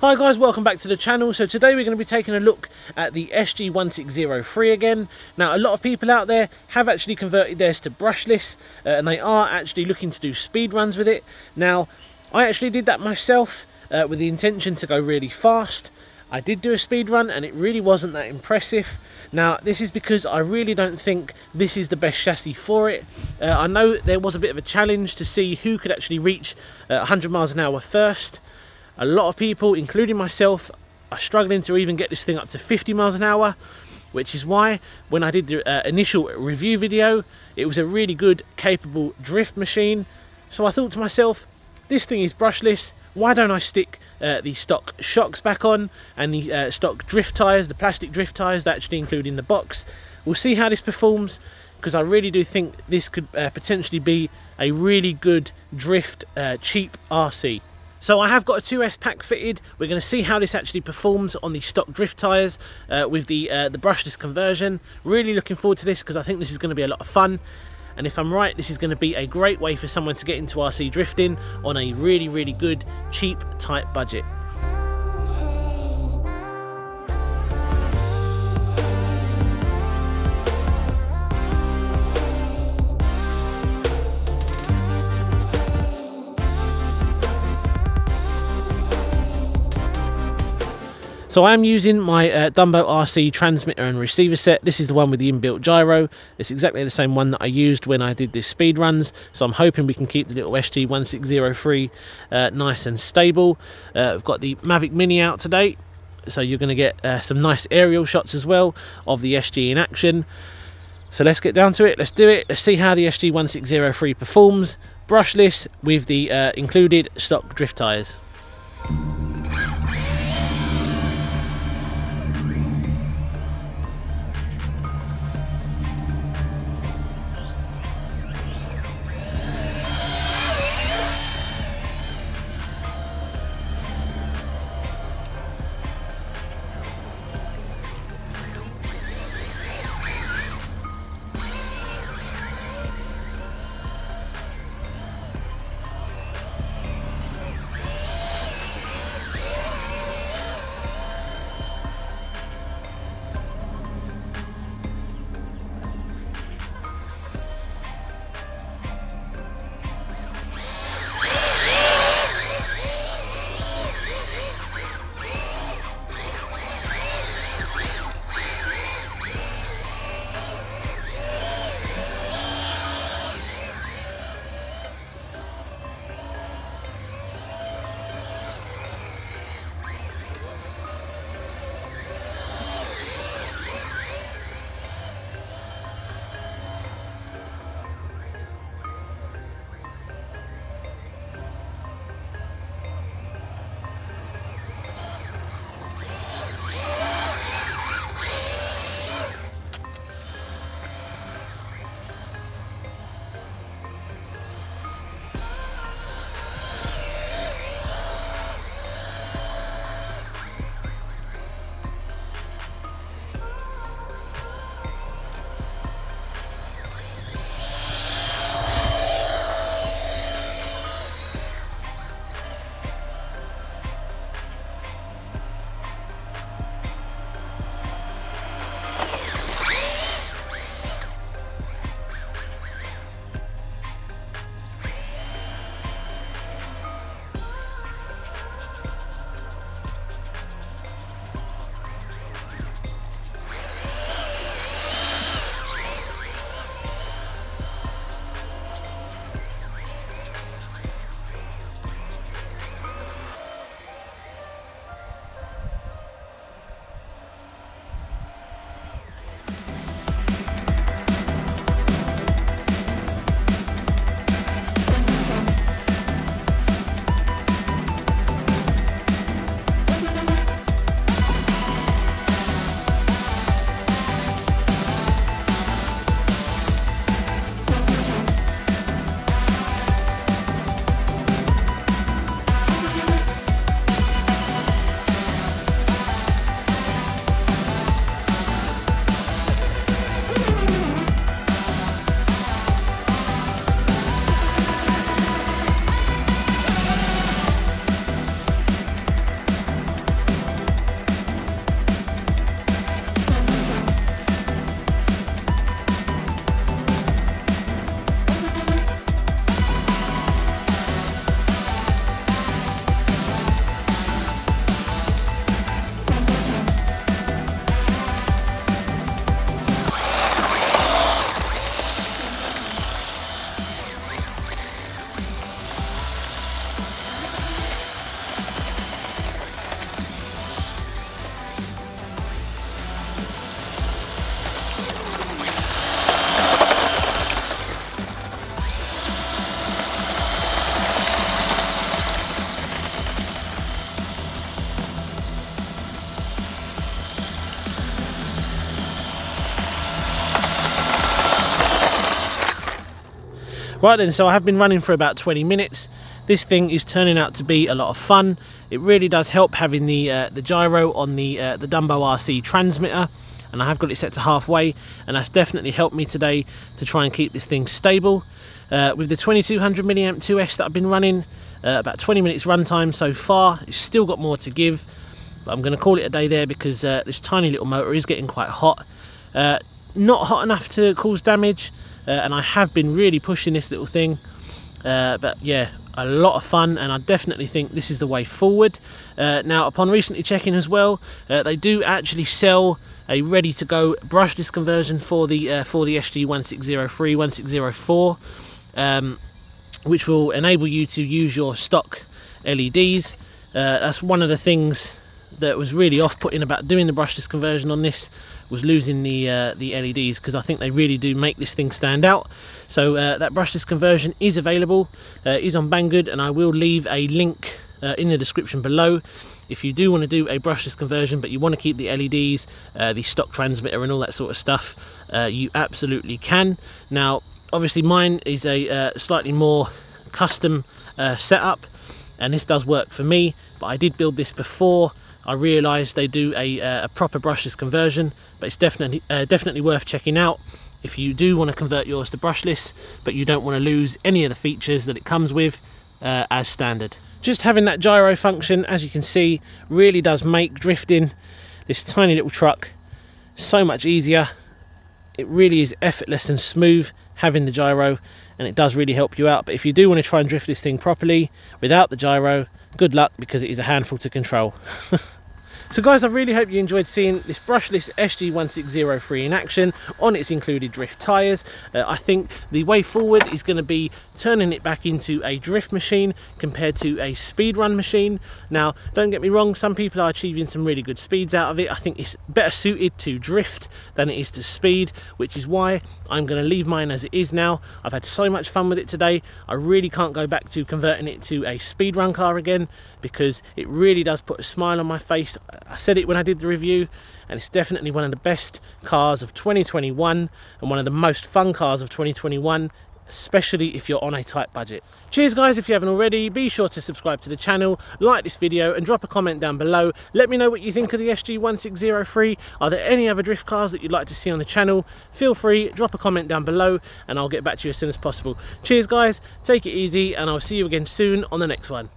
Hi guys, welcome back to the channel. So today we're going to be taking a look at the SG1603 again. Now a lot of people out there have actually converted theirs to brushless and they are actually looking to do speed runs with it. Now I actually did that myself with the intention to go really fast. I did do a speed run and it really wasn't that impressive. Now this is because I really don't think this is the best chassis for it. I know there was a bit of a challenge to see who could actually reach 100 miles an hour first. A lot of people, including myself, are struggling to even get this thing up to 50 miles an hour, which is why when I did the initial review video, it was a really good, capable drift machine. So I thought to myself, this thing is brushless, why don't I stick the stock shocks back on and the stock drift tyres, the plastic drift tyres that actually include in the box. We'll see how this performs, because I really do think this could potentially be a really good drift cheap RC. So I have got a 2S pack fitted. We're going to see how this actually performs on the stock drift tyres with the brushless conversion. Really looking forward to this because I think this is going to be a lot of fun. And if I'm right, this is going to be a great way for someone to get into RC drifting on a really good, cheap, tight budget. So I am using my dumboRC transmitter and receiver set. This is the one with the inbuilt gyro. It's exactly the same one that I used when I did this speed runs. So I'm hoping we can keep the little SG1603 nice and stable. I've got the Mavic Mini out today, so you're going to get some nice aerial shots as well of the SG in action. So let's get down to it. Let's do it. Let's see how the SG1603 performs brushless with the included stock drift tyres. Right then, so I have been running for about 20 minutes. This thing is turning out to be a lot of fun. It really does help having the gyro on the dumboRC transmitter, and I have got it set to halfway, and that's definitely helped me today to try and keep this thing stable. With the 2200 milliamp 2S that I've been running, about 20 minutes runtime so far. It's still got more to give, but I'm going to call it a day there because this tiny little motor is getting quite hot. Not hot enough to cause damage, and I have been really pushing this little thing, but yeah, a lot of fun, and I definitely think this is the way forward. Now, upon recently checking as well, they do actually sell a ready-to-go brushless conversion for the SG1603 1604, which will enable you to use your stock LEDs. That's one of the things that was really off-putting about doing the brushless conversion on this, was losing the LEDs, because I think they really do make this thing stand out. So that brushless conversion is available, is on Banggood, and I will leave a link in the description below. If you do want to do a brushless conversion but you want to keep the LEDs, the stock transmitter and all that sort of stuff, you absolutely can. Now obviously mine is a slightly more custom setup, and this does work for me, but I did build this before I realised they do a proper brushless conversion. But it's definitely worth checking out if you do want to convert yours to brushless but you don't want to lose any of the features that it comes with as standard. Just having that gyro function, as you can see, really does make drifting this tiny little truck so much easier. It really is effortless and smooth having the gyro, and it does really help you out. But if you do want to try and drift this thing properly without the gyro, good luck, because it is a handful to control. So guys, I really hope you enjoyed seeing this brushless SG1603 in action on its included drift tyres. I think the way forward is going to be turning it back into a drift machine compared to a speed run machine. Now, don't get me wrong, some people are achieving some really good speeds out of it. I think it's better suited to drift than it is to speed, which is why I'm going to leave mine as it is now. I've had so much fun with it today. I really can't go back to converting it to a speed run car again, because it really does put a smile on my face. I said it when I did the review, and it's definitely one of the best cars of 2021 and one of the most fun cars of 2021, especially if you're on a tight budget. Cheers guys, if you haven't already, be sure to subscribe to the channel, like this video and drop a comment down below. Let me know what you think of the SG1603. Are there any other drift cars that you'd like to see on the channel? Feel free, drop a comment down below and I'll get back to you as soon as possible. Cheers guys, take it easy, and I'll see you again soon on the next one.